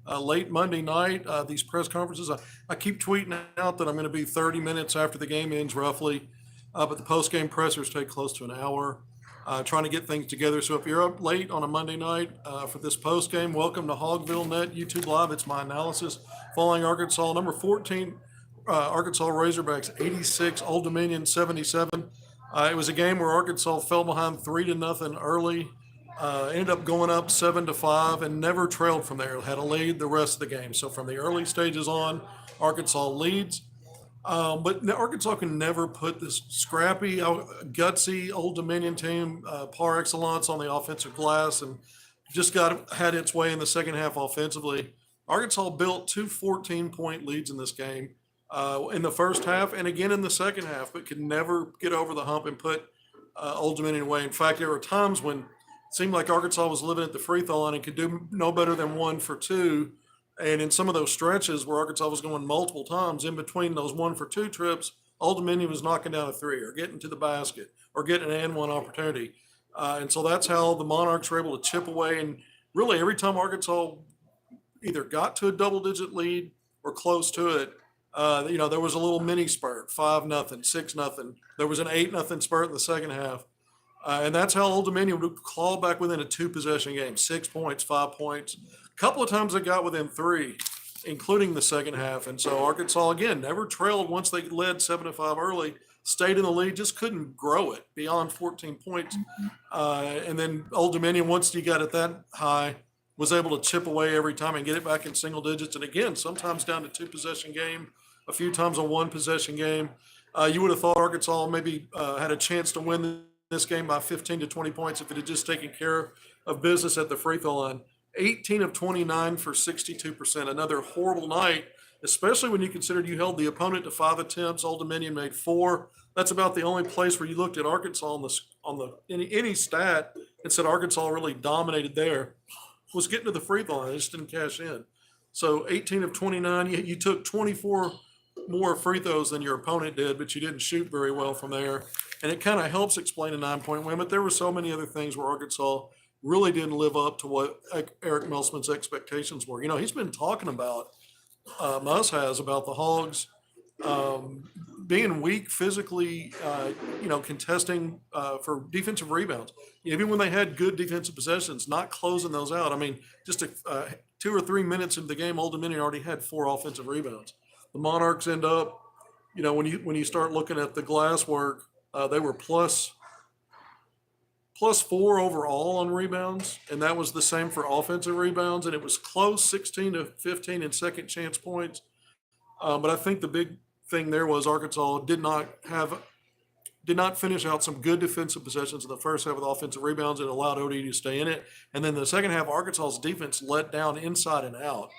late Monday night, these press conferences. I keep tweeting out that I'm going to be 30 minutes after the game ends, roughly, but the post-game pressers take close to an hour, trying to get things together. So if you're up late on a Monday night for this post-game, welcome to HogvilleNET YouTube Live. It's my analysis following Arkansas, number 14, Arkansas Razorbacks 86, Old Dominion 77. It was a game where Arkansas fell behind 3-0 early. Ended up going up 7-5 and never trailed from there. Had a lead the rest of the game. So from the early stages on, Arkansas leads. But Arkansas can never put this scrappy, gutsy Old Dominion team par excellence on the offensive glass, and just had its way in the second half offensively. Arkansas built two 14-point leads in this game in the first half and again in the second half, but could never get over the hump and put Old Dominion away. In fact, there were times when it seemed like Arkansas was living at the free throw line and could do no better than 1 for 2. And in some of those stretches where Arkansas was going multiple times, in between those 1 for 2 trips, Old Dominion was knocking down a three or getting to the basket or getting an and one opportunity. And so that's how the Monarchs were able to chip away. And really every time Arkansas either got to a double-digit lead or close to it, there was a little mini spurt, 5-0, 6-0. There was an 8-0 spurt in the second half. And that's how Old Dominion would claw back within a 2-possession game, 6 points, 5 points. A couple of times they got within 3, including the second half. And so Arkansas, again, never trailed once they led 7-5 early, stayed in the lead, just couldn't grow it beyond 14 points. And then Old Dominion, once you got it that high, was able to chip away every time and get it back in single digits. And again, sometimes down to 2-possession game, a few times a 1-possession game. You would have thought Arkansas maybe had a chance to win this game by 15 to 20 points if it had just taken care of business at the free throw line. 18 of 29 for 62%. Another horrible night, especially when you considered you held the opponent to 5 attempts. Old Dominion made 4. That's about the only place where you looked at Arkansas on any stat and said Arkansas really dominated there was getting to the free throw line. They just didn't cash in. So 18 of 29. You took 24 more free throws than your opponent did, but you didn't shoot very well from there. And it kind of helps explain a 9-point win, but there were so many other things where Arkansas really didn't live up to what Eric Melsman's expectations were. He's been talking about, has, about the Hogs being weak physically, contesting for defensive rebounds. Even when they had good defensive possessions, not closing those out. I mean, just 2 or 3 minutes into the game, Old Dominion already had 4 offensive rebounds. The Monarchs end up, when you start looking at the glass work, they were plus 4 overall on rebounds, and that was the same for offensive rebounds, and it was close, 16 to 15 in second chance points. But I think the big thing there was Arkansas did not finish out some good defensive possessions in the first half with offensive rebounds. It allowed ODU to stay in it, and then the second half, Arkansas's defense let down inside and out.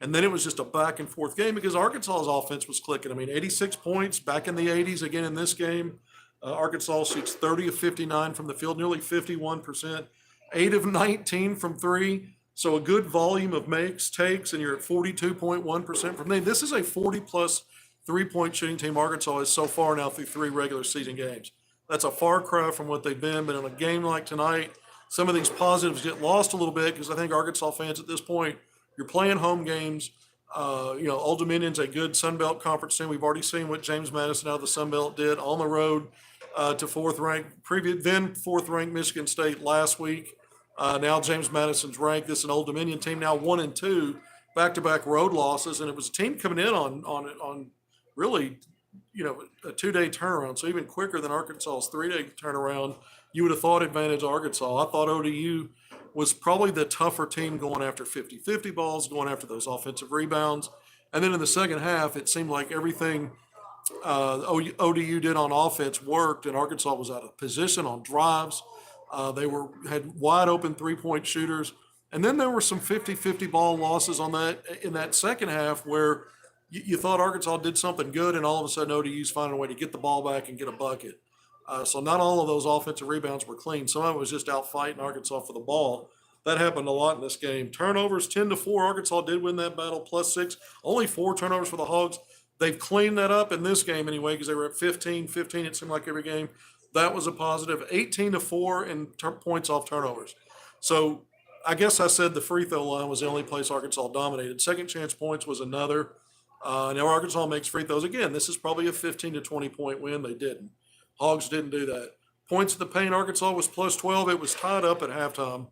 And then it was just a back and forth game because Arkansas's offense was clicking. I mean, 86 points back in the 80s again in this game. Arkansas shoots 30 of 59 from the field, nearly 51%, 8 of 19 from 3. So a good volume of takes, and you're at 42.1% from there. This is a 40-plus three-point shooting team Arkansas is so far now through 3 regular season games. That's a far cry from what they've been, but in a game like tonight, some of these positives get lost a little bit because I think Arkansas fans at this point, you're playing home games. Old Dominion's a good Sun Belt conference team. We've already seen what James Madison out of the Sun Belt did on the road to fourth ranked Michigan State last week. Now James Madison's ranked. This is an Old Dominion team now 1-2, back-to-back road losses, and it was a team coming in on really, a 2-day turnaround. So even quicker than Arkansas's 3-day turnaround. You would have thought advantage Arkansas. I thought ODU was probably the tougher team going after 50-50 balls, going after those offensive rebounds. And then in the second half, it seemed like everything ODU did on offense worked, and Arkansas was out of position on drives. They had wide open 3-point shooters. And then there were some 50-50 ball losses in that second half where you thought Arkansas did something good, and all of a sudden ODU's finding a way to get the ball back and get a bucket. So not all of those offensive rebounds were clean. Some of it was just out fighting Arkansas for the ball. That happened a lot in this game. Turnovers 10-4. Arkansas did win that battle, +6. Only 4 turnovers for the Hogs. They've cleaned that up in this game anyway because they were at 15. It seemed like every game. That was a positive. 18-4 in points off turnovers. So I guess I said the free throw line was the only place Arkansas dominated. Second chance points was another. Now Arkansas makes free throws. Again, this is probably a 15 to 20 point win. They didn't. Hogs didn't do that. Points at the paint, Arkansas was plus 12. It was tied up at halftime.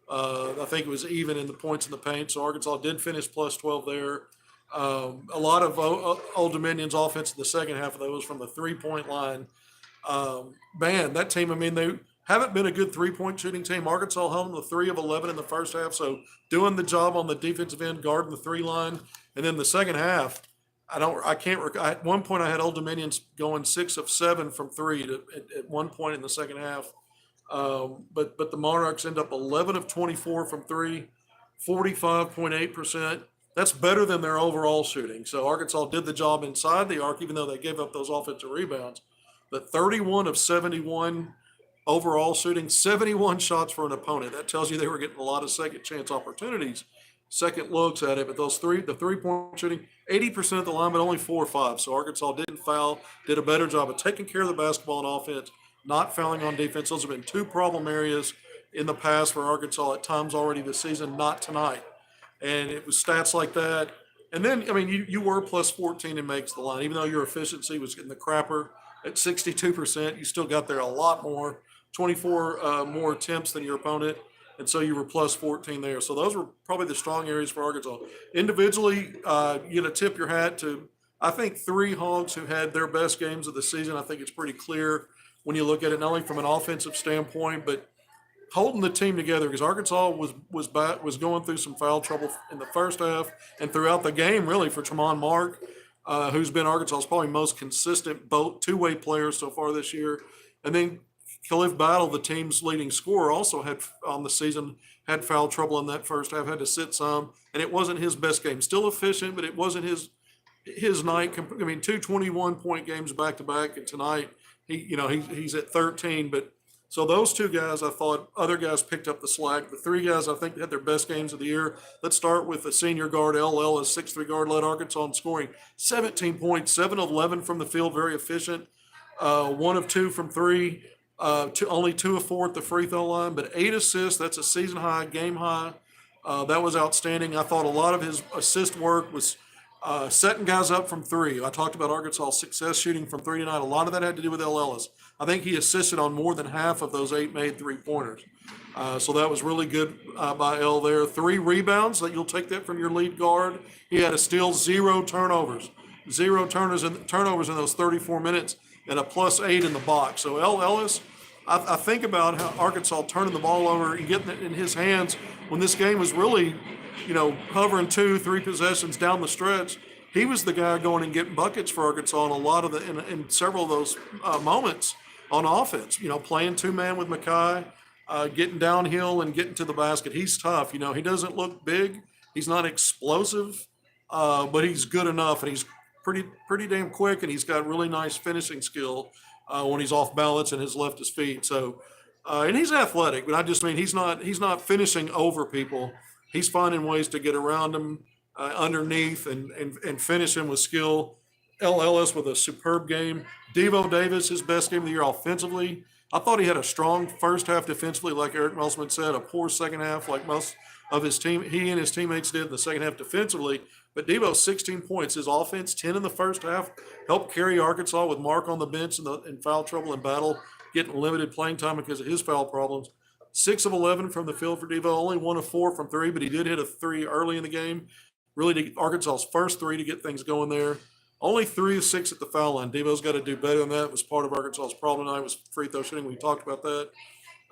I think it was even in the points in the paint. So Arkansas did finish plus 12 there. A lot of Old Dominion's offense in the second half of those from the 3-point line. Man, that team, I mean, they haven't been a good 3-point shooting team. Arkansas held the 3 of 11 in the first half. So doing the job on the defensive end, guarding the 3 line. And then the second half, at one point I had Old Dominion's going 6 of 7 from 3 at one point in the second half. But the Monarchs end up 11 of 24 from 3, 45.8%. That's better than their overall shooting. So Arkansas did the job inside the arc, even though they gave up those offensive rebounds. But 31 of 71 overall shooting, 71 shots for an opponent. That tells you they were getting a lot of second chance opportunities, second looks at it. But the 3-point shooting, 80% of the line, but only 4 or 5. So Arkansas didn't foul, did a better job of taking care of the basketball on offense, not fouling on defense. Those have been 2 problem areas in the past for Arkansas at times already this season, not tonight. And it was stats like that. And then, I mean, you were plus 14 and makes the line. Even though your efficiency was getting the crapper at 62%, you still got there a lot more, 24 more attempts than your opponent. And so you were plus 14 there. So those were probably the strong areas for Arkansas. Individually, you got to tip your hat to, I think, 3 Hogs who had their best games of the season. I think it's pretty clear when you look at it, not only from an offensive standpoint, but holding the team together, because Arkansas was going through some foul trouble in the first half and throughout the game, really, for Tremont Mark, who's been Arkansas's probably most consistent two-way player so far this year. And then Khalif Battle, the team's leading scorer, also had on the season had foul trouble in that first half, had to sit some, and it wasn't his best game. Still efficient, but it wasn't his night. I mean, 2 21-point games back to back, and tonight he's at 13, but. So those 2 guys, I thought other guys picked up the slack. The 3 guys I think had their best games of the year. Let's start with the senior guard, L. Ellis, 6'3" guard, led Arkansas in scoring 17 points, 7 of 11 from the field, very efficient. 1 of 2 from 3, only 2 of 4 at the free throw line, but 8 assists. That's a season high, game high. That was outstanding. I thought a lot of his assist work was setting guys up from 3. I talked about Arkansas' success shooting from 3 tonight. A lot of that had to do with L. Ellis. I think he assisted on more than half of those 8 made 3-pointers. So that was really good by L there. 3 rebounds, that you'll take that from your lead guard. He had a steal, 0 turnovers. 0 turnovers in those 34 minutes and a plus 8 in the box. So L. Ellis, I think about how Arkansas turning the ball over and getting it in his hands when this game was really, hovering 2-3 possessions down the stretch. He was the guy going and getting buckets for Arkansas in a lot of in several of those moments on offense. Playing 2-man with Mackay, getting downhill and getting to the basket. He's tough. He doesn't look big. He's not explosive, but he's good enough, and he's pretty damn quick, and he's got really nice finishing skill when he's off balance and has left his feet. So, and he's athletic, but I just mean he's not finishing over people. He's finding ways to get around them underneath and finish him with skill. L. Ellis with a superb game. Devo Davis, his best game of the year offensively. I thought he had a strong first half defensively, like Eric Melsman said, a poor second half like most of his team. He and his teammates did in the second half defensively. But Devo, 16 points. His offense, 10 in the first half, helped carry Arkansas with Mark on the bench in foul trouble and battle, getting limited playing time because of his foul problems. 6 of 11 from the field for Devo, only 1 of 4 from 3, but he did hit a 3 early in the game. Really, Arkansas's first 3 to get things going there. Only 3 of 6 at the foul line. Devo's got to do better than that. It was part of Arkansas's problem tonight was free throw shooting. We talked about that.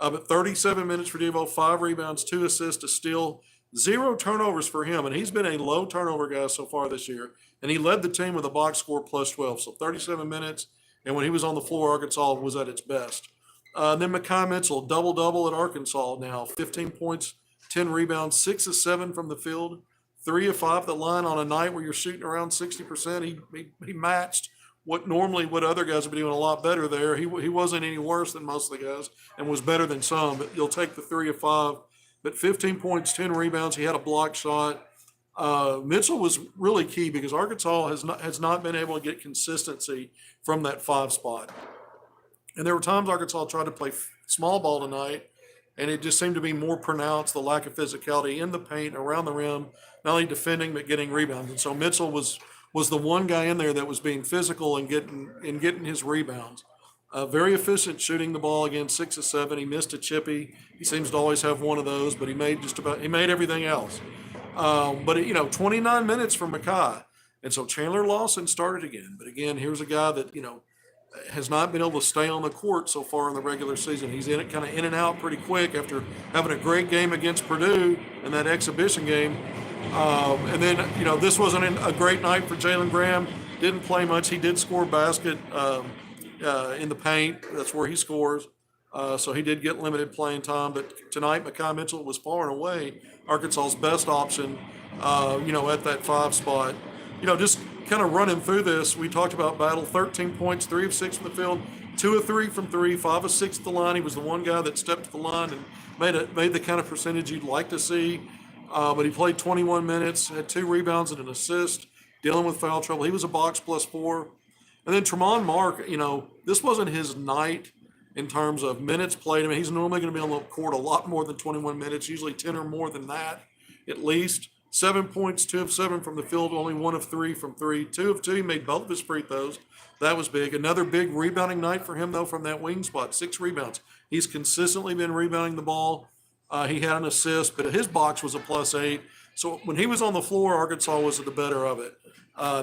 But 37 minutes for Devo, 5 rebounds, 2 assists, a steal, 0 turnovers for him. And he's been a low turnover guy so far this year. And he led the team with a box score plus 12. So 37 minutes. And when he was on the floor, Arkansas was at its best. Then Makai Mitchell, double-double at Arkansas now. 15 points, 10 rebounds, 6 of 7 from the field. 3 of 5 at the line on a night where you're shooting around 60%. He matched what other guys would be doing a lot better there. He wasn't any worse than most of the guys and was better than some, but you'll take the 3 of 5. But 15 points, 10 rebounds. He had a block shot. Mitchell was really key because Arkansas has not been able to get consistency from that 5 spot. And there were times Arkansas tried to play small ball tonight, and it just seemed to be more pronounced, the lack of physicality in the paint, around the rim, not only defending but getting rebounds. And so Mitchell was the one guy in there that was being physical and getting his rebounds. Very efficient shooting the ball, again, 6 of 7. He missed a chippy. He seems to always have one of those, but he made everything else. But 29 minutes for Makai. And so Chandler Lawson started again. But again, here's a guy that, has not been able to stay on the court so far in the regular season. He's in and out pretty quick after having a great game against Purdue in that exhibition game. And then, this wasn't a great night for Jalen Graham. Didn't play much. He did score a basket in the paint. That's where he scores. So he did get limited playing time. But tonight, Makai Mitchell was far and away Arkansas's best option, at that 5 spot. Just kind of running through this, we talked about Battle, 13 points, 3 of 6 from the field, 2 of 3 from 3, 5 of 6 at the line. He was the one guy that stepped to the line and made the kind of percentage you'd like to see. But he played 21 minutes, had 2 rebounds and an assist, dealing with foul trouble. He was a box +4. And then Tremont Mark, this wasn't his night in terms of minutes played. I mean, he's normally going to be on the court a lot more than 21 minutes, usually 10 or more than that, at least. 7 points, 2 of 7 from the field, only 1 of 3 from 3. 2 of 2, he made both of his free throws. That was big. Another big rebounding night for him, though, from that wing spot, 6 rebounds. He's consistently been rebounding the ball. He had an assist, but his box was a +8. So when he was on the floor, Arkansas was at the better of it.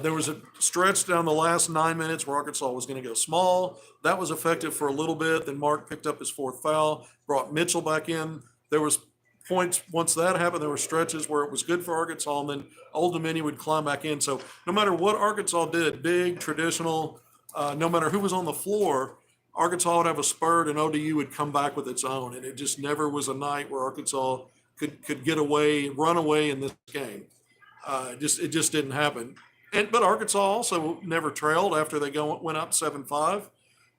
There was a stretch down the last 9 minutes where Arkansas was going to go small. That was effective for a little bit. Then Mark picked up his 4th foul, brought Mitchell back in. There was points once that happened. There were stretches where it was good for Arkansas, and then Old Dominion would climb back in. So no matter what Arkansas did, big, traditional, no matter who was on the floor, Arkansas would have a spurt and ODU would come back with its own. And it just never was a night where Arkansas could get away, run away in this game. It just didn't happen. But Arkansas also never trailed after they went up 7-5.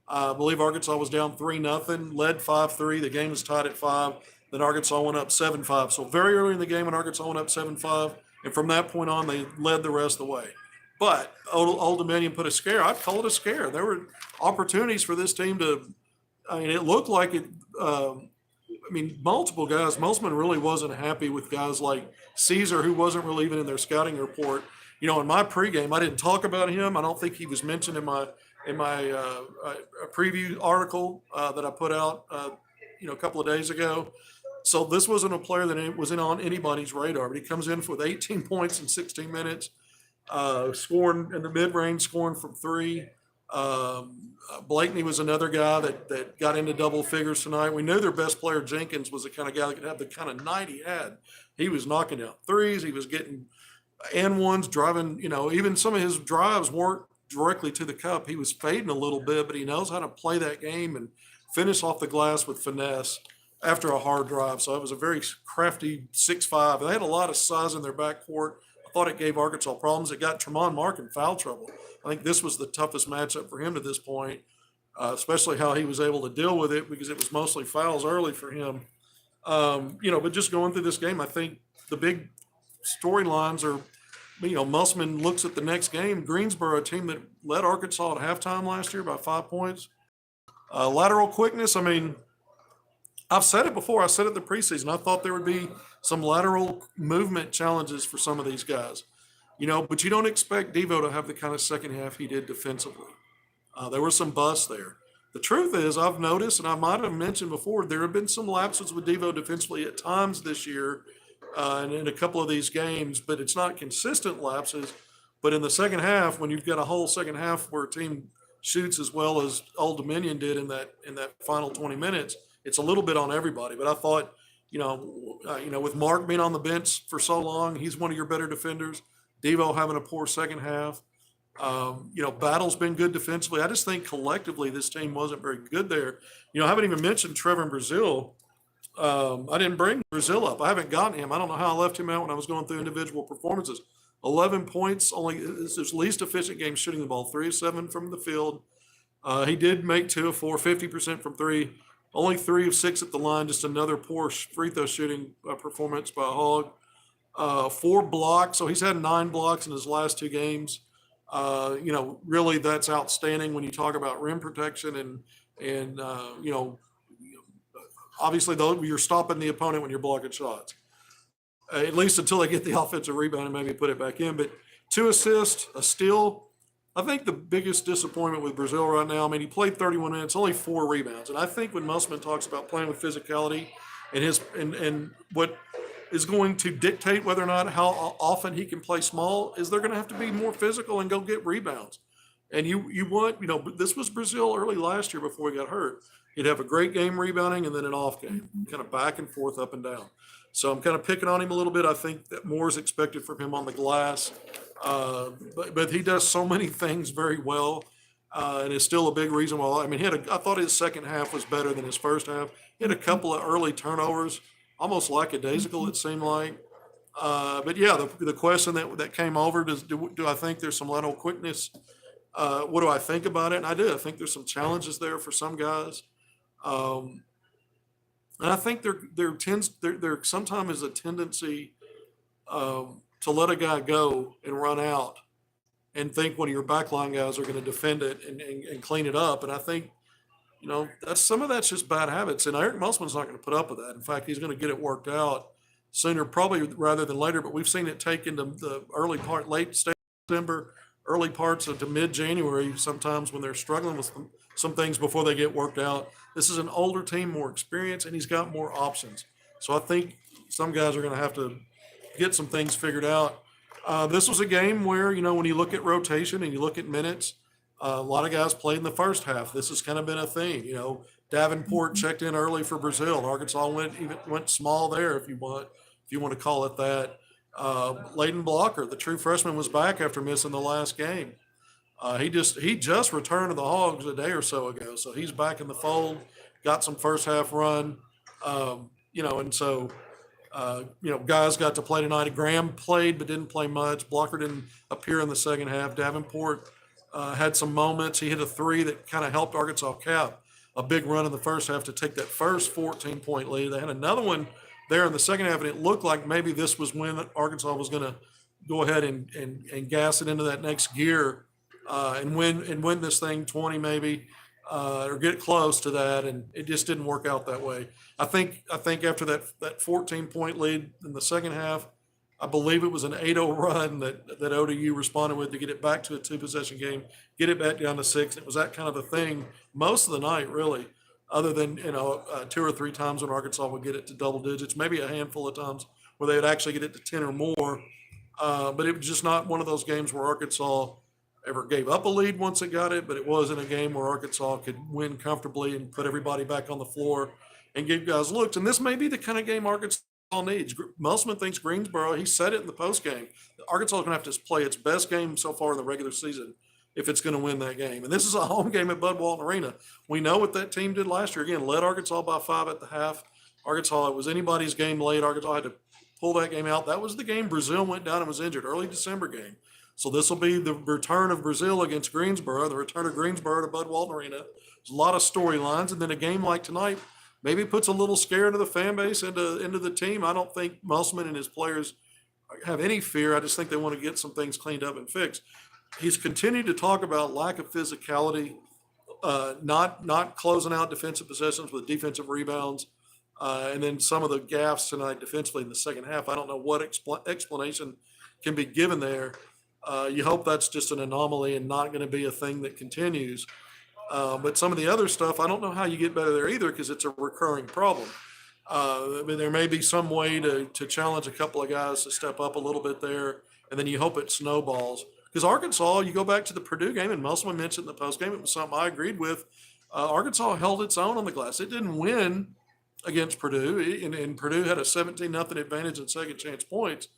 I believe Arkansas was down 3-0, led 5-3. The game was tied at 5. Then Arkansas went up 7-5. So very early in the game when Arkansas went up 7-5, and from that point on, they led the rest of the way. But Old Dominion put a scare. I'd call it a scare. There were opportunities for this team it looked like it. Multiple guys. Musselman really wasn't happy with guys like Caesar, who wasn't really even in their scouting report. In my pregame, I didn't talk about him. I don't think he was mentioned in my preview article that I put out, a couple of days ago. So this wasn't a player that was on anybody's radar, but he comes in with 18 points in 16 minutes, scoring in the mid-range, scoring from 3. Blakeney was another guy that got into double figures tonight. We knew their best player, Jenkins, was the kind of guy that could have the kind of night he had. He was knocking out threes. He was getting and ones, driving, even some of his drives weren't directly to the cup. He was fading a little bit, but he knows how to play that game and finish off the glass with finesse after a hard drive. So it was a very crafty 6'5". They had a lot of size in their backcourt. I thought it gave Arkansas problems. It got Tremont Mark in foul trouble. I think this was the toughest matchup for him to this point, especially how he was able to deal with it because it was mostly fouls early for him. But just going through this game, I think the big storylines are, Musselman looks at the next game. Greensboro, a team that led Arkansas at halftime last year by 5 points. Lateral quickness, I've said it before. I said it in the preseason. I thought there would be some lateral movement challenges for some of these guys. But you don't expect Devo to have the kind of second half he did defensively. There were some busts there. The truth is, I've noticed, and I might have mentioned before, there have been some lapses with Devo defensively at times this year and in a couple of these games, but it's not consistent lapses. But in the second half, when you've got a whole second half where a team shoots as well as Old Dominion did in that final 20 minutes, it's a little bit on everybody. But I thought, with Mark being on the bench for so long, he's one of your better defenders. Devo having a poor second half. Battle's been good defensively. I just think collectively this team wasn't very good there. I haven't even mentioned Trevor Brazile. I didn't bring Brazile up. I haven't gotten him. I don't know how I left him out when I was going through individual performances. 11 points, only his least efficient game shooting the ball, 3 of 7 from the field. He did make 2 of 4, 50% from 3. Only 3 of 6 at the line, just another poor free throw shooting performance by Hog. 4 blocks, so he's had 9 blocks in his last 2 games. Really that's outstanding when you talk about rim protection and obviously, though, you're stopping the opponent when you're blocking shots, at least until they get the offensive rebound and maybe put it back in. But 2 assists, a steal. I think the biggest disappointment with Brazil right now, I mean, he played 31 minutes, only 4 rebounds. And I think when Musselman talks about playing with physicality and what is going to dictate whether or not how often he can play small is they're going to have to be more physical and go get rebounds. And you want, this was Brazil early last year before he got hurt. He'd have a great game rebounding and then an off game, kind of back and forth, up and down. So I'm kind of picking on him a little bit. I think that more is expected from him on the glass. But he does so many things very well. And it's still a big reason why. I mean, I thought his second half was better than his first half. He had a couple of early turnovers, almost lackadaisical, it seemed like. But yeah, the question that came over, do I think there's some lateral quickness? What do I think about it? And I do. I think there's some challenges there for some guys. And I think there sometimes is a tendency to let a guy go and run out and think one of your backline guys are going to defend it and clean it up. And I think, some of that's just bad habits. And Eric Musselman's not going to put up with that. In fact, he's going to get it worked out sooner, probably rather than later. But we've seen it take into the late December, early parts of to mid-January, sometimes when they're struggling with some things before they get worked out. This is an older team, more experience, and he's got more options. So I think some guys are going to have to get some things figured out. This was a game where, when you look at rotation and you look at minutes, a lot of guys played in the first half. This has kind of been a thing. Davenport checked in early for Brazil. Arkansas went small there, if you want to call it that. Layden Blocker, the true freshman, was back after missing the last game. He just returned to the Hogs a day or so ago, so he's back in the fold. Got some first half run, and so guys got to play tonight. Graham played but didn't play much. Blocker didn't appear in the second half. Davenport had some moments. He hit a 3 that kind of helped Arkansas cap a big run in the first half to take that first 14-point lead. They had another one there in the second half, and it looked like maybe this was when Arkansas was going to go ahead and gas it into that next gear and win this thing 20 maybe or get close to that, and it just didn't work out that way. I think after that 14-point lead in the second half, I believe it was an 8-0 run that ODU responded with to get it back to a 2-possession game, get it back down to 6. It was that kind of a thing most of the night, really, other than 2 or 3 times when Arkansas would get it to double digits, maybe a handful of times where they would actually get it to 10 or more. But it was just not one of those games where Arkansas ever gave up a lead once it got it, but it wasn't a game where Arkansas could win comfortably and put everybody back on the floor and give guys looks. And this may be the kind of game Arkansas needs. Musselman thinks Greensboro, he said it in the post game, Arkansas is going to have to play its best game so far in the regular season if it's going to win that game. And this is a home game at Bud Walton Arena. We know what that team did last year. Again, led Arkansas by 5 at the half. Arkansas, it was anybody's game late. Arkansas had to pull that game out. That was the game Brazil went down and was injured, early December game. So this will be the return of Brazil against Greensboro, the return of Greensboro to Bud Walton Arena. There's a lot of storylines. And then a game like tonight maybe puts a little scare into the fan base, into the team. I don't think Musselman and his players have any fear. I just think they want to get some things cleaned up and fixed. He's continued to talk about lack of physicality, not closing out defensive possessions with defensive rebounds, and then some of the gaffes tonight defensively in the second half. I don't know what explanation can be given there. You hope that's just an anomaly and not going to be a thing that continues. But some of the other stuff, I don't know how you get better there either, because it's a recurring problem. I mean, there may be some way to challenge a couple of guys to step up a little bit there, and then you hope it snowballs. Because Arkansas, you go back to the Purdue game, and Musselman mentioned in the postgame, it was something I agreed with. Arkansas held its own on the glass. It didn't win against Purdue, and Purdue had a 17-0 advantage in second chance points.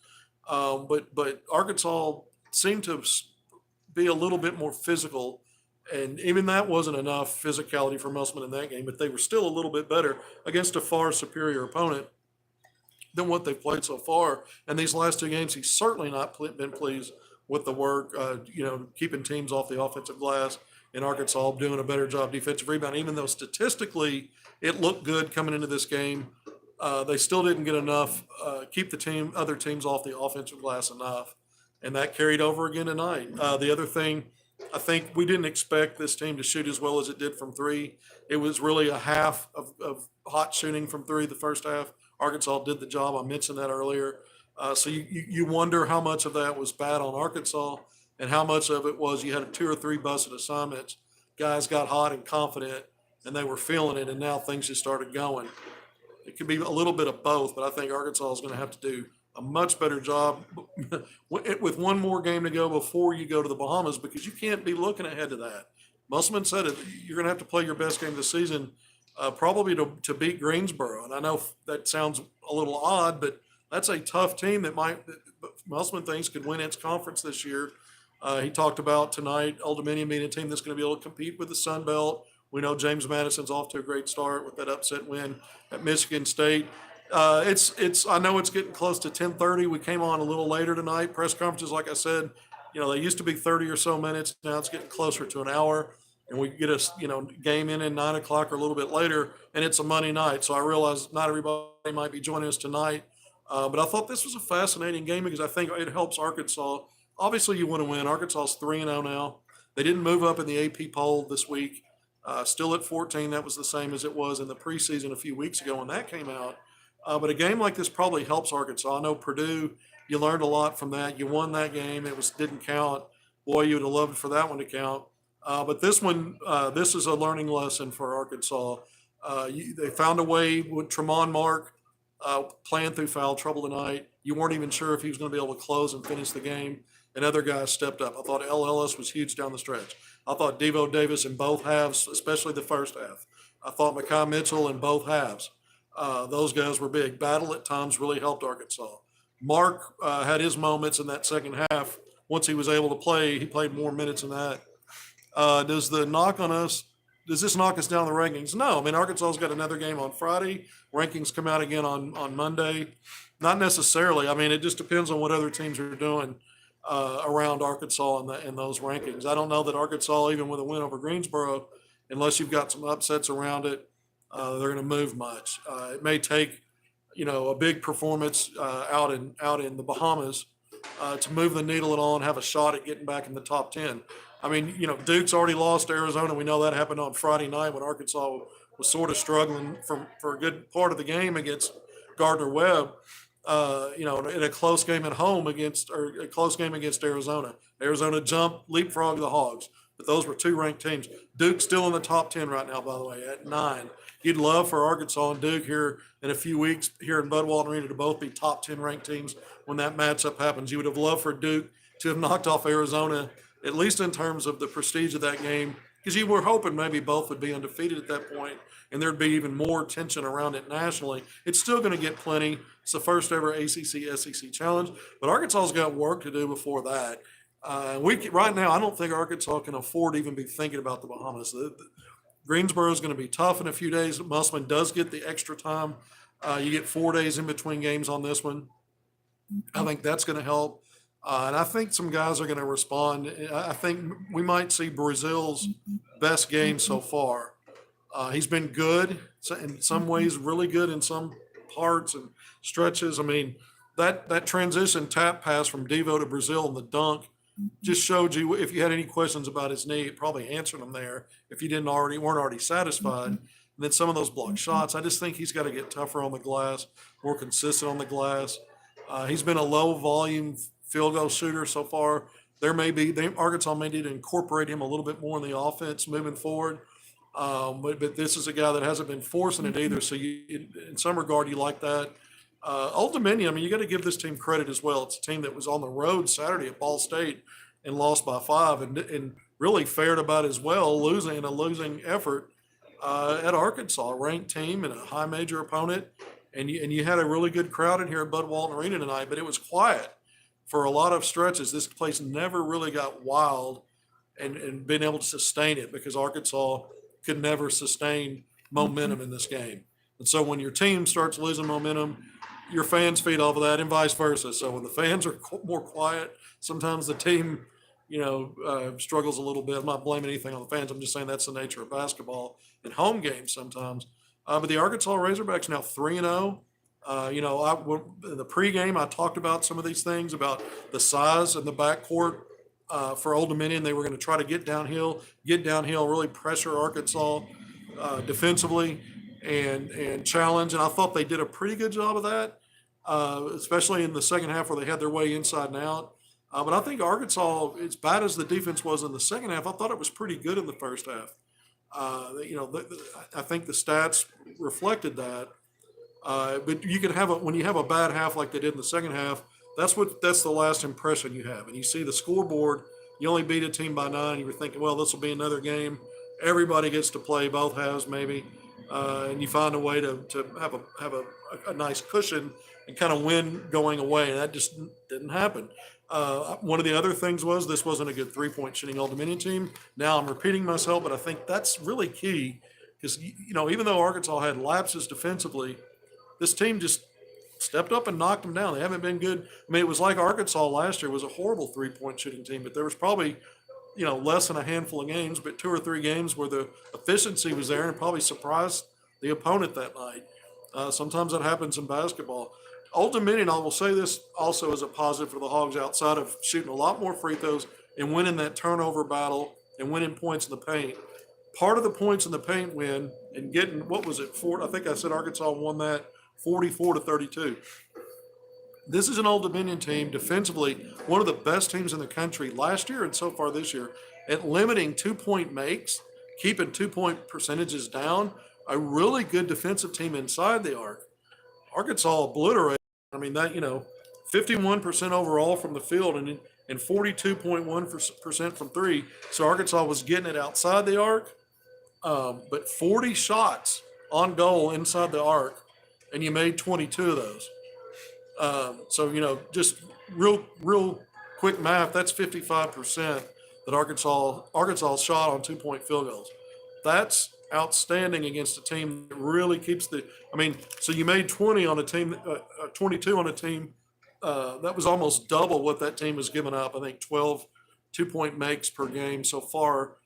But Arkansas seemed to be a little bit more physical, and even that wasn't enough physicality for Musselman in that game, but they were still a little bit better against a far superior opponent than what they've played so far. And these last 2 games, he's certainly not been pleased with the work, keeping teams off the offensive glass, and Arkansas doing a better job defensive rebound. Even though statistically it looked good coming into this game, they still didn't get enough, keep other teams off the offensive glass enough. And that carried over again tonight. The other thing, I think we didn't expect this team to shoot as well as it did from three. It was really a half of hot shooting from three the first half. Arkansas did the job. I mentioned that earlier. So you wonder how much of that was bad on Arkansas and how much of it was you had two or three busted assignments. Guys got hot and confident and they were feeling it, and now things just started going. It could be a little bit of both, but I think Arkansas is going to have to do a much better job with one more game to go before you go to the Bahamas, because you can't be looking ahead to that. Musselman said it. You're going to have to play your best game this season, probably to beat Greensboro. And I know that sounds a little odd, but that's a tough team that Musselman thinks could win its conference this year. He talked about tonight Old Dominion being a team that's going to be able to compete with the Sun Belt. We know James Madison's off to a great start with that upset win at Michigan State. It's. I know it's getting close to 10:30. We came on a little later tonight. Press conferences, like I said, they used to be 30 or so minutes. Now it's getting closer to an hour, and we get a game in 9 o'clock or a little bit later, and it's a Monday night. So I realize not everybody might be joining us tonight, but I thought this was a fascinating game because I think it helps Arkansas. Obviously, you want to win. Arkansas is 3-0 now. They didn't move up in the AP poll this week. Still at 14. That was the same as it was in the preseason a few weeks ago when that came out. But a game like this probably helps Arkansas. I know Purdue, you learned a lot from that. You won that game. Didn't count. Boy, you would have loved for that one to count. But this one, this is a learning lesson for Arkansas. They found a way with Tremont Mark playing through foul trouble tonight. You weren't even sure if he was going to be able to close and finish the game, and other guys stepped up. I thought L. Ellis was huge down the stretch. I thought Devo Davis in both halves, especially the first half. I thought Mekhi Mitchell in both halves. Those guys were big. Battle at times really helped Arkansas. Mark had his moments in that second half. Once he was able to play, he played more minutes than that. Does this knock us down the rankings? No. I mean, Arkansas's got another game on Friday. Rankings come out again on Monday. Not necessarily. I mean, it just depends on what other teams are doing around Arkansas in those rankings. I don't know that Arkansas, even with a win over Greensboro, unless you've got some upsets around it, they're going to move much. It may take, a big performance out in the Bahamas to move the needle at all and have a shot at getting back in the top 10. I mean, Duke's already lost to Arizona. We know that happened on Friday night when Arkansas was sort of struggling for a good part of the game against Gardner-Webb. In a close game at home against Arizona. Arizona jumped, leapfrogged the Hogs. But those were two ranked teams. Duke's still in the top 10 right now, by the way, at 9. You'd love for Arkansas and Duke here in a few weeks here in Bud Walton Arena to both be top 10 ranked teams when that matchup happens. You would have loved for Duke to have knocked off Arizona, at least in terms of the prestige of that game, because you were hoping maybe both would be undefeated at that point, and there'd be even more tension around it nationally. It's still going to get plenty. It's the first ever ACC-SEC challenge, but Arkansas's got work to do before that. Right now, I don't think Arkansas can afford to even be thinking about the Bahamas. Greensboro is going to be tough in a few days. Musselman does get the extra time. You get 4 days in between games on this one. I think that's going to help. And I think some guys are going to respond. I think we might see Brazil's best game so far. He's been good in some ways, really good in some parts and stretches. I mean, that transition tap pass from Devo to Brazil and the dunk just showed you, if you had any questions about his knee, it probably answered them there if you weren't already satisfied. And then some of those blocked shots, I just think he's got to get tougher on the glass, more consistent on the glass. He's been a low volume field goal shooter so far. Arkansas may need to incorporate him a little bit more in the offense moving forward. But this is a guy that hasn't been forcing it either. So in some regard, you like that. Old Dominion, I mean, you got to give this team credit as well. It's a team that was on the road Saturday at Ball State and lost by 5 and really fared about as well, losing a losing effort at Arkansas, a ranked team and a high major opponent. And you had a really good crowd in here at Bud Walton Arena tonight, but it was quiet for a lot of stretches. This place never really got wild and been able to sustain it because Arkansas could never sustain momentum in this game. And so when your team starts losing momentum, your fans feed off of that and vice versa. So when the fans are more quiet, sometimes the team, struggles a little bit. I'm not blaming anything on the fans. I'm just saying that's the nature of basketball in home games sometimes. But the Arkansas Razorbacks now 3-0. In the pregame, I talked about some of these things about the size in the backcourt. for Old Dominion. They were going to try to get downhill, really pressure Arkansas defensively and challenge. And I thought they did a pretty good job of that, especially in the second half where they had their way inside and out. But I think Arkansas, as bad as the defense was in the second half, I thought it was pretty good in the first half. I think the stats reflected that. But you can have when you have a bad half like they did in the second half. That's the last impression you have. And you see the scoreboard. You only beat a team by 9. You were thinking, well, this will be another game. Everybody gets to play both halves, maybe, and you find a way to have a nice cushion and kind of win going away. And that just didn't happen. One of the other things was this wasn't a good 3-point shooting Old Dominion team. Now I'm repeating myself, but I think that's really key because, even though Arkansas had lapses defensively, this team just stepped up and knocked them down. They haven't been good. I mean, it was like Arkansas last year was a horrible 3-point shooting team, but there was probably, less than a handful of games, but 2 or 3 games where the efficiency was there and probably surprised the opponent that night. Sometimes that happens in basketball. Old Dominion, I will say this also as a positive for the Hogs outside of shooting a lot more free throws and winning that turnover battle and winning points in the paint. Part of the points in the paint win and getting, what was it, 4? I think I said Arkansas won that 44-32. This is an Old Dominion team defensively, one of the best teams in the country last year and so far this year at limiting 2-point makes, keeping 2-point percentages down, a really good defensive team inside the arc. Arkansas obliterated. I mean, that, 51% overall from the field and 42.1% from 3. So Arkansas was getting it outside the arc, but 40 shots on goal inside the arc, and you made 22 of those. So, just real quick math, that's 55% that Arkansas shot on 2-point field goals. That's outstanding against a team that really keeps so you made 20 on a team, 22 on a team that was almost double what that team has given up. I think 12 2-point makes per game so far,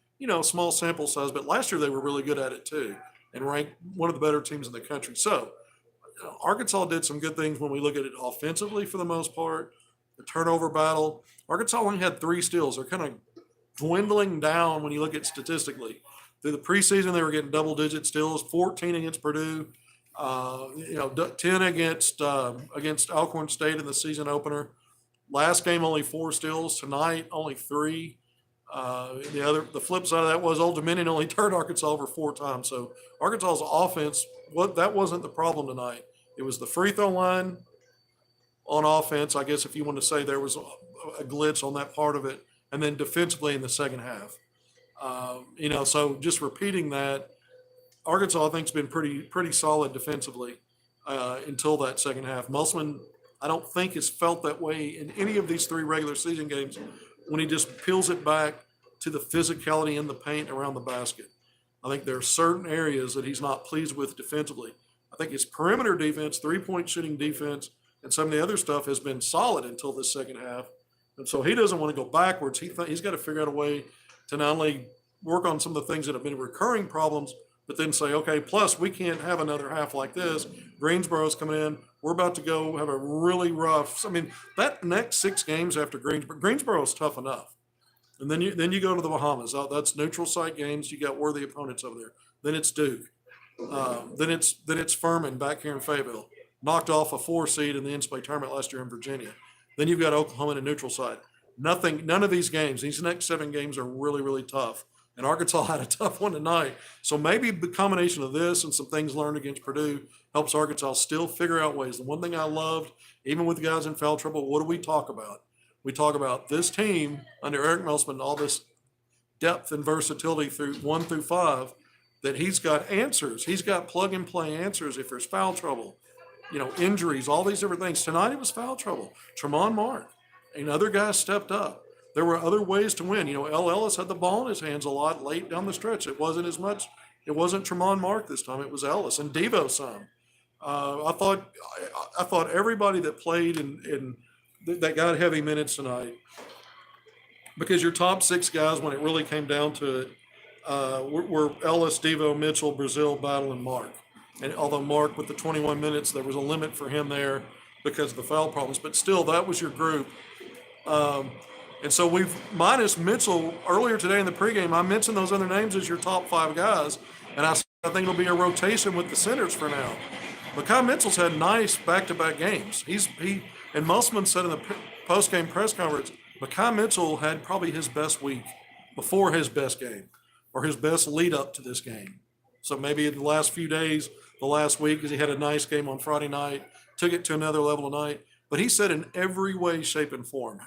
small sample size, but last year they were really good at it too and ranked one of the better teams in the country. So Arkansas did some good things when we look at it offensively for the most part. The turnover battle, Arkansas only had 3 steals. They're kind of dwindling down when you look at statistically. Through the preseason, they were getting double-digit steals, 14 against Purdue, 10 against Alcorn State in the season opener. Last game, only 4 steals. Tonight, only 3. The flip side of that was Old Dominion only turned Arkansas over 4 times. So Arkansas's offense, that wasn't the problem tonight. It was the free throw line on offense. I guess if you want to say there was a glitch on that part of it, and then defensively in the second half. So just repeating that, Arkansas I think has been pretty solid defensively until that second half. Musselman, I don't think has felt that way in any of these 3 regular season games when he just peels it back to the physicality in the paint around the basket. I think there are certain areas that he's not pleased with defensively. I think his perimeter defense, 3-point shooting defense, and some of the other stuff has been solid until this second half. And so he doesn't want to go backwards. He's got to figure out a way to not only work on some of the things that have been recurring problems, but then say, okay, plus we can't have another half like this. Greensboro's coming in. We're about to go have a really rough. That next 6 games after Greensboro is tough enough. And then you go to the Bahamas. That's neutral site games. You got worthy opponents over there. Then it's Duke. Then it's Furman back here in Fayetteville. Knocked off a 4 seed in the NCAA tournament last year in Virginia. Then you've got Oklahoma in a neutral site. None of these games, these next 7 games are really, really tough. And Arkansas had a tough one tonight. So maybe the combination of this and some things learned against Purdue helps Arkansas still figure out ways. The one thing I loved, even with the guys in foul trouble, what do we talk about? We talk about this team under Eric Musselman, all this depth and versatility through 1 through 5, that he's got answers. He's got plug-and-play answers if there's foul trouble, injuries, all these different things. Tonight it was foul trouble. Tremont Mark and other guys stepped up. There were other ways to win. El Ellis had the ball in his hands a lot late down the stretch. It wasn't Tremont Mark this time. It was Ellis and Devo some. I thought everybody that played and that got heavy minutes tonight, because your top 6 guys, when it really came down to it, were Ellis, Devo, Mitchell, Brazil, Battle, and Mark. And although Mark with the 21 minutes, there was a limit for him there because of the foul problems, but still that was your group. And so we've minus Mitchell earlier today in the pregame. I mentioned those other names as your top 5 guys, and I think it'll be a rotation with the centers for now. Makai Mitchell's had nice back-to-back games. And Musselman said in the post-game press conference, Makai Mitchell had probably his best week before his best game, or his best lead up to this game. So maybe in the last few days, the last week, because he had a nice game on Friday night, took it to another level tonight. But he said in every way, shape, and form,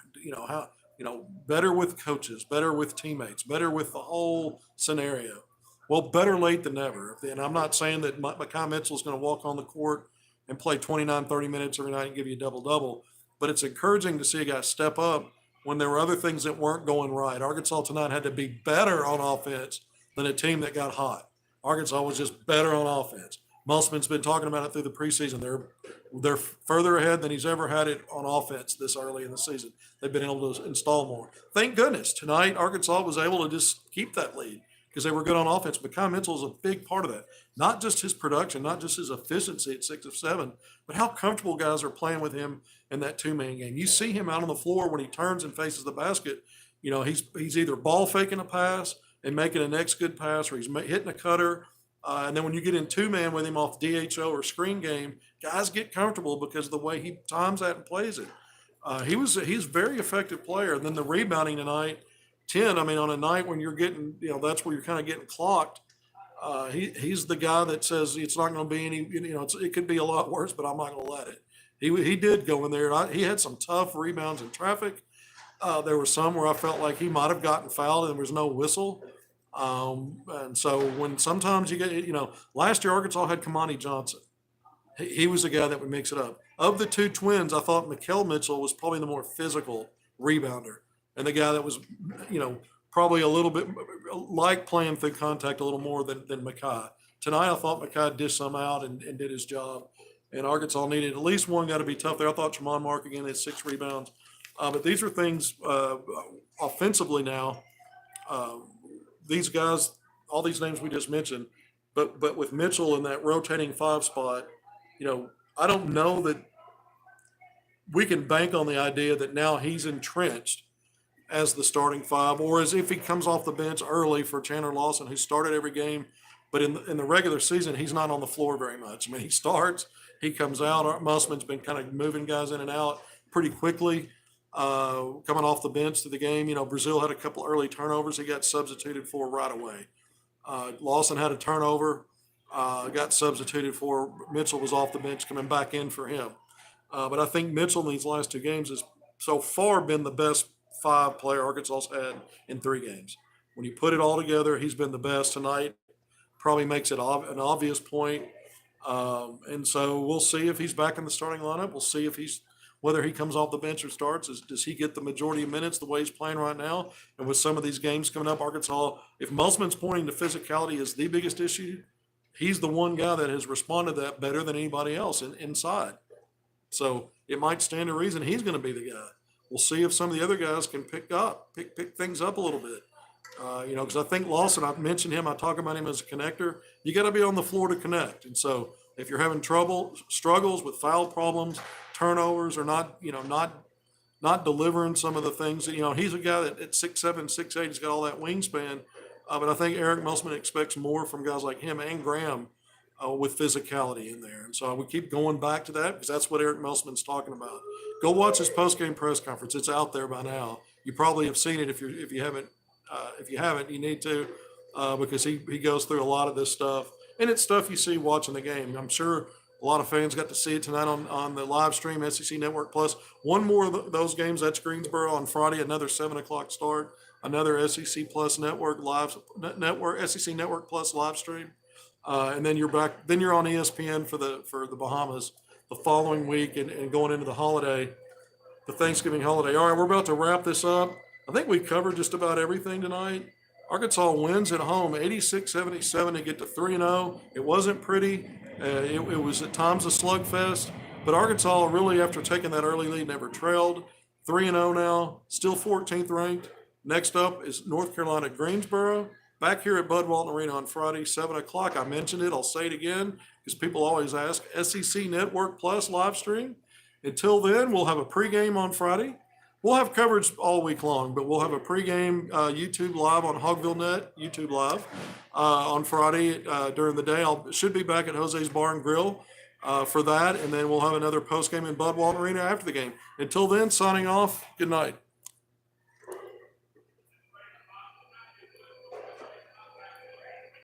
better with coaches, better with teammates, better with the whole scenario. Well, better late than never. And I'm not saying that Makai Mitchell is going to walk on the court and play 29, 30 minutes every night and give you a double-double. But it's encouraging to see a guy step up when there were other things that weren't going right. Arkansas tonight had to be better on offense than a team that got hot. Arkansas was just better on offense. Musselman's been talking about it through the preseason. They're further ahead than he's ever had it on offense this early in the season. They've been able to install more. Thank goodness tonight Arkansas was able to just keep that lead because they were good on offense. Makai Mitchell is a big part of that. Not just his production, not just his efficiency at 6 of 7, but how comfortable guys are playing with him in that two-man game. You see him out on the floor when he turns and faces the basket. He's either ball faking a pass and making a next good pass, or he's hitting a cutter. And then when you get in two-man with him off DHO or screen game, guys get comfortable because of the way he times that and plays it. He's a very effective player. And then the rebounding tonight, 10, on a night when you're getting, that's where you're kind of getting clocked. He's the guy that says it's not going to be any, it could be a lot worse, but I'm not going to let it. He did go in there. He had some tough rebounds in traffic. There were some where I felt like he might have gotten fouled and there was no whistle. And so when sometimes you get, last year Arkansas had Kamani Johnson. He was the guy that would mix it up. Of the two twins, I thought Makai Mitchell was probably the more physical rebounder and the guy that was, probably a little bit like playing through contact a little more than Makai. Tonight, I thought Makai dished some out and did his job. And Arkansas needed at least one guy to be tough there. I thought Tremont Mark again had 6 rebounds. But these are things offensively now. These guys, all these names we just mentioned, but with Mitchell in that rotating 5 spot, I don't know that we can bank on the idea that now he's entrenched as the starting 5, or as if he comes off the bench early for Chandler Lawson, who started every game, but in the regular season, he's not on the floor very much. He starts, he comes out. Musselman's been kind of moving guys in and out pretty quickly. Coming off the bench to the game, Brazil had a couple early turnovers. He got substituted for right away. Lawson had a turnover, got substituted for. Mitchell was off the bench coming back in for him. But I think Mitchell in these last 2 games has so far been the best 5 player Arkansas's had in 3 games. When you put it all together, he's been the best tonight. Probably makes it an obvious point. And so we'll see if he's back in the starting lineup. We'll see if whether he comes off the bench or starts. Does he get the majority of minutes the way he's playing right now? And with some of these games coming up, Arkansas, if Musselman's pointing to physicality as the biggest issue, he's the one guy that has responded to that better than anybody else inside. So it might stand to reason he's going to be the guy. We'll see if some of the other guys can pick things up a little bit. Because I think Lawson, I've mentioned him, I talk about him as a connector. You got to be on the floor to connect. And so if you're having struggles with foul problems, turnovers, or not delivering some of the things that, he's a guy that at 6'7", 6'8", he's got all that wingspan. But I think Eric Musselman expects more from guys like him and Graham with physicality in there. And so we keep going back to that because that's what Eric Musselman's talking about. Go watch his post-game press conference. It's out there by now. You probably have seen it if you haven't. If you haven't, you need to because he goes through a lot of this stuff. And it's stuff you see watching the game. I'm sure a lot of fans got to see it tonight on the live stream, SEC Network Plus. One more of those games, that's Greensboro on Friday, another 7 o'clock start, another SEC Plus Network SEC Network Plus live stream. And then you're back. Then you're on ESPN for the Bahamas the following week and going into the Thanksgiving holiday. All right, we're about to wrap this up. I think we covered just about everything tonight. Arkansas wins at home, 86-77 to get to 3-0. It wasn't pretty. It was at times a slugfest. But Arkansas really, after taking that early lead, never trailed. 3-0 now, still 14th ranked. Next up is North Carolina Greensboro. Back here at Bud Walton Arena on Friday, 7 o'clock. I mentioned it. I'll say it again because people always ask. SEC Network Plus live stream. Until then, we'll have a pregame on Friday. we'll have coverage all week long, but we'll have a pregame YouTube live on HogvilleNET, YouTube live on Friday during the day. Should be back at Jose's Bar and Grill for that, and then we'll have another postgame in Budwalter Arena after the game. Until then, signing off. Good night.